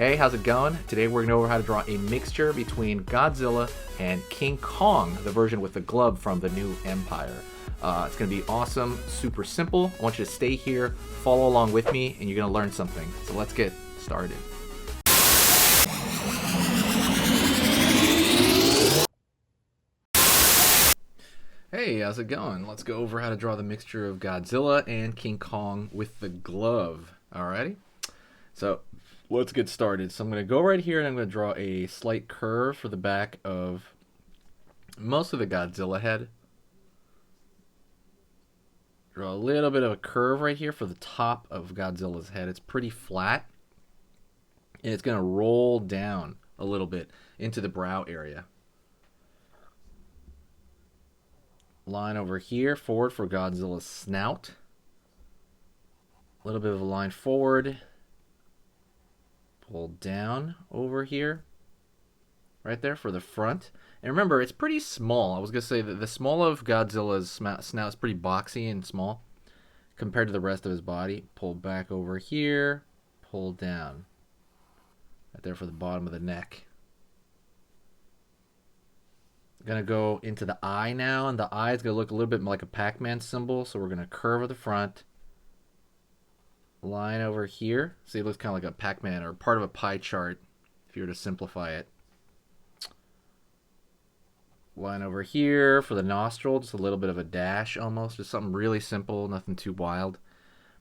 Hey, how's it going? Today we're going to go over how to draw a mixture between Godzilla and King Kong, the version with the glove from the new Empire. It's going to be awesome, super simple. I want you to stay here, follow along with me, and you're going to learn something. So let's get started. Hey, how's it going? Let's go over how to draw the mixture of Godzilla and King Kong with the glove. Alrighty? So let's get started. So I'm going to go right here and I'm going to draw a slight curve for the back of most of the Godzilla head. Draw a little bit of a curve right here for the top of Godzilla's head. It's pretty flat. And it's going to roll down a little bit into the brow area. Line over here, forward for Godzilla's snout. A little bit of a line forward. Pull down over here. Right there for the front. And remember, it's pretty small. I was going to say that the small of Godzilla's snout is pretty boxy and small compared to the rest of his body. Pull back over here. Pull down. Right there for the bottom of the neck. Gonna go into the eye now, and the eye is gonna look a little bit like a Pac-Man symbol. So we're gonna curve at the front, line over here. See, it looks kind of like a Pac-Man or part of a pie chart if you were to simplify it. Line over here for the nostril, just a little bit of a dash almost, just something really simple, nothing too wild.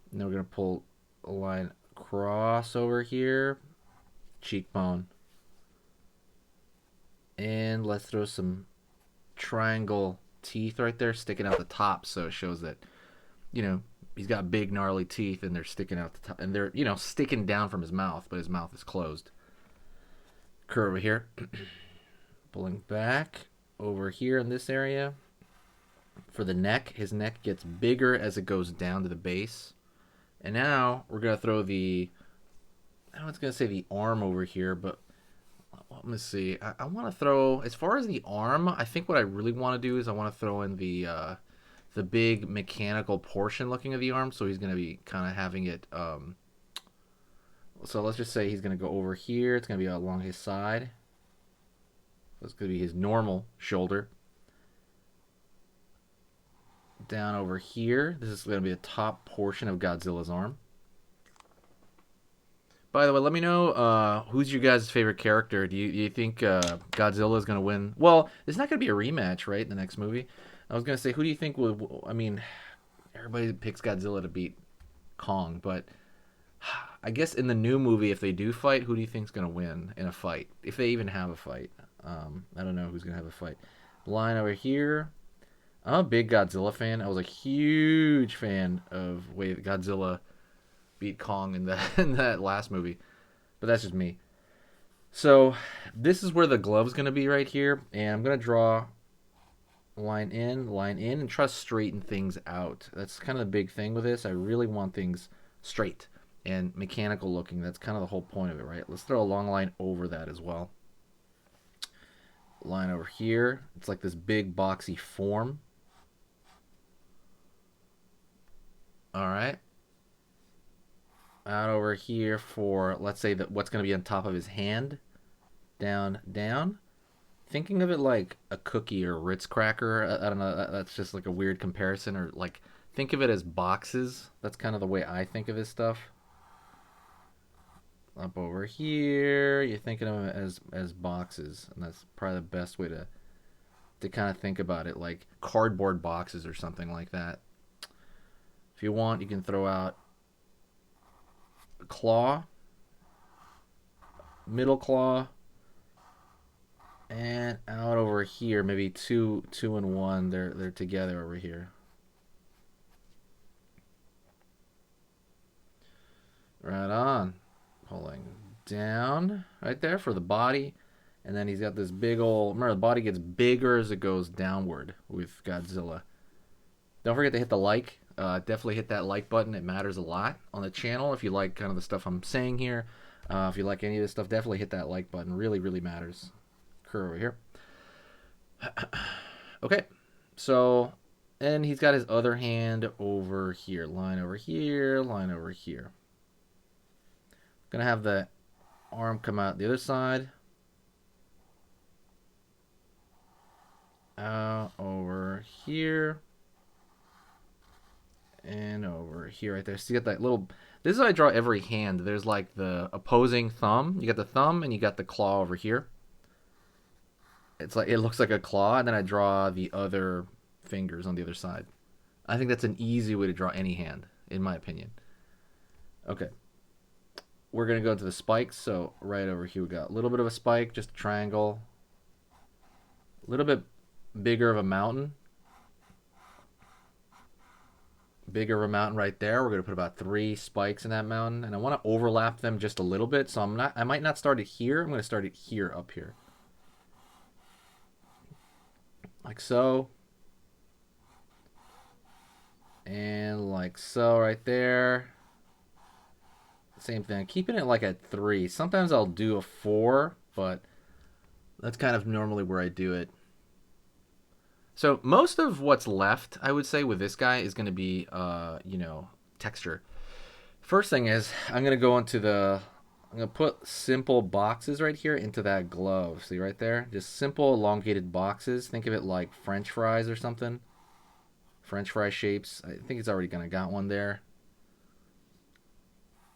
And then we're gonna pull a line across over here, cheekbone. And let's throw some triangle teeth right there sticking out the top, so it shows that, you know, he's got big gnarly teeth and they're sticking out the top, and they're, you know, sticking down from his mouth, but his mouth is closed. Curve over here. Pulling back over here in this area. For the neck, his neck gets bigger as it goes down to the base. And now we're going to throw the, I was going to say the arm over here, but let me see. I want to throw, as far as the arm, I think what I really want to do is I want to throw in the big mechanical portion looking of the arm. So he's going to be kind of having it. So let's just say he's going to go over here. It's going to be along his side. So it's going to be his normal shoulder. Down over here. This is going to be the top portion of Godzilla's arm. By the way, let me know who's your guys' favorite character. Do you think Godzilla is going to win? Well, it's not going to be a rematch, right, in the next movie? I was going to say, who do you think would... I mean, everybody picks Godzilla to beat Kong, but I guess in the new movie, if they do fight, who do you think is going to win in a fight? If they even have a fight. I don't know who's going to have a fight. Line over here. I'm a big Godzilla fan. I was a huge fan of the way Godzilla beat Kong in that last movie, but that's just me. So this is where the glove's going to be right here, and I'm going to draw line in, and try to straighten things out. That's kind of the big thing with this. I really want things straight and mechanical looking. That's kind of the whole point of it, right? Let's throw a long line over that as well. Line over here. It's like this big boxy form. All right. Out over here for, let's say, that what's going to be on top of his hand. Down, down. Thinking of it like a cookie or a Ritz cracker. I don't know. That's just like a weird comparison. Or like, think of it as boxes. That's kind of the way I think of his stuff. Up over here. You're thinking of it as boxes. And that's probably the best way to kind of think about it. Like cardboard boxes or something like that. If you want, you can throw out claw, middle claw, and out over here, maybe two and one. They're together over here. Right on. Pulling down right there for the body, and then he's got this big old. Remember, the body gets bigger as it goes downward with Godzilla. Don't forget to hit the like. Definitely hit that like button. It matters a lot on the channel. If you like kind of the stuff I'm saying here, if you like any of this stuff, definitely hit that like button. Really, really matters. Curve over here. Okay, so, and he's got his other hand over here. Line over here, line over here. Gonna have the Arm come out the other side. Over here. And over here right there. So you got that little... This is how I draw every hand. There's like the opposing thumb. You got the thumb and you got the claw over here. It's like, it looks like a claw, and then I draw the other fingers on the other side. I think that's an easy way to draw any hand, in my opinion. Okay. We're going to go into the spikes. So right over here we got a little bit of a spike, just a triangle. A little bit bigger of a mountain. Bigger of a mountain right there. We're going to put about 3 spikes in that mountain, and I want to overlap them just a little bit. So I might not start it here. I'm going to start it here, up here. Like so. And like so right there. Same thing. Keeping it like at 3. Sometimes I'll do a 4, but that's kind of normally where I do it. So most of what's left, I would say, with this guy is going to be, texture. First thing is, I'm going to put simple boxes right here into that glove. See right there? Just simple elongated boxes. Think of it like French fries or something. French fry shapes. I think it's already kind of got one there.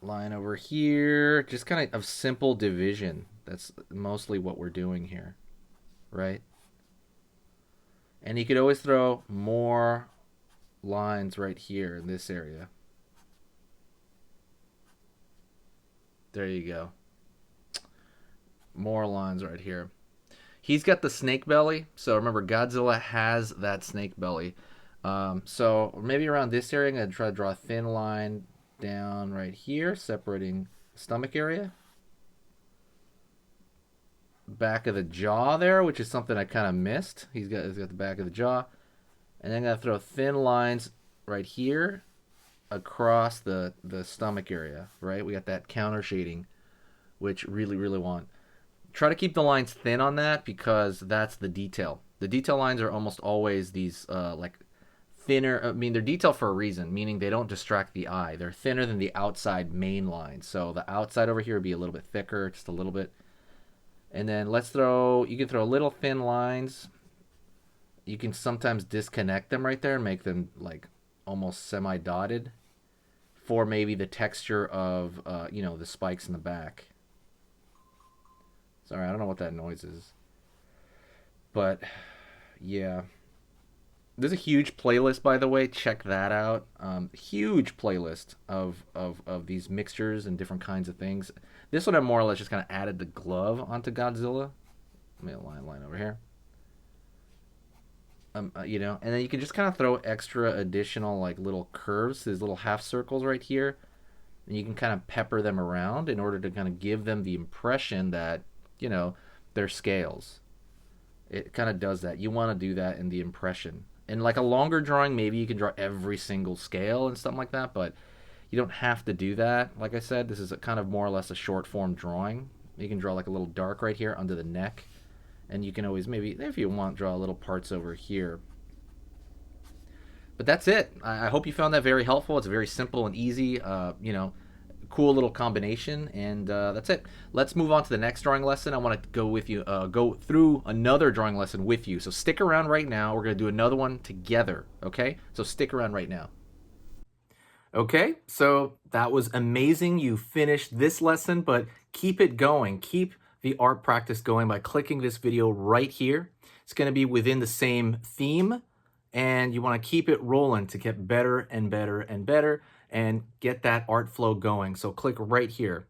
Line over here. Just kind of simple division. That's mostly what we're doing here. Right? And you could always throw more lines right here in this area. There you go. More lines right here. He's got the snake belly. So remember, Godzilla has that snake belly. So maybe around this area, I'm going to try to draw a thin line down right here, separating the stomach area. Back of the jaw there, which is something I kind of missed. He's got the back of the jaw. And then I'm going to throw thin lines right here across the stomach area, right? We got that counter shading, which really, really want. Try to keep the lines thin on that because that's the detail. The detail lines are almost always these like thinner. I mean, they're detailed for a reason, meaning they don't distract the eye. They're thinner than the outside main line. So the outside over here would be a little bit thicker, just a little bit. And then you can throw little thin lines. You can sometimes disconnect them right there and make them like almost semi-dotted for maybe the texture of, the spikes in the back. Sorry, I don't know what that noise is. But, yeah. There's a huge playlist, by the way. Check that out. Huge playlist of these mixtures and different kinds of things. This one I more or less just kind of added the glove onto Godzilla. Let me line over here. And then you can just kind of throw extra additional like little curves, these little half circles right here, and you can kind of pepper them around in order to kind of give them the impression that they're scales. It kind of does that. You want to do that in the impression. In like a longer drawing, maybe you can draw every single scale and stuff like that, but you don't have to do that. Like I said, this is kind of more or less a short form drawing. You can draw like a little dark right here under the neck. And you can always maybe, if you want, draw little parts over here. But that's it. I hope you found that very helpful. It's very simple and easy, cool little combination. And that's it. Let's move on to the next drawing lesson. I want to go through another drawing lesson with you. So stick around right now. We're going to do another one together, okay? So stick around right now. Okay, so that was amazing. You finished this lesson, but keep it going. Keep the art practice going by clicking this video right here. It's going to be within the same theme, and you want to keep it rolling to get better and better and better and get that art flow going. So click right here.